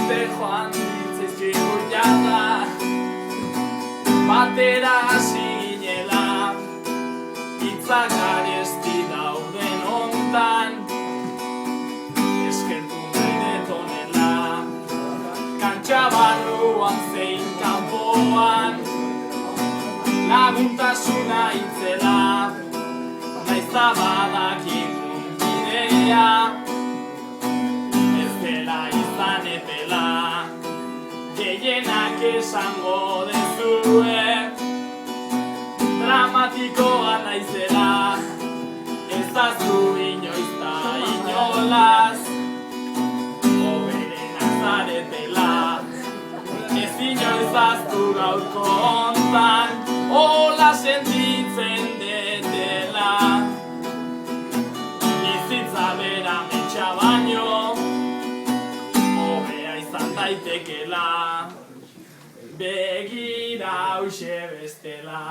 urte joan ditzaizkigu jada, batera zinela, hitzak garesti dauden ontan, eskertu nahi detonela, kantxa barruan zein kanpoan, laguntasuna itzela, naizta badakigun bidea, ez dela izan epela, gehienak esango dezue, dramatikoa naizela, ez aztu inoiz ta inolaz, hoberena zaretela, ez inoiz aztu gaurko hontan, hola sentitzen detela, bizitza bera metxa baino, hobea izan daitekela, begira hauxe bestela.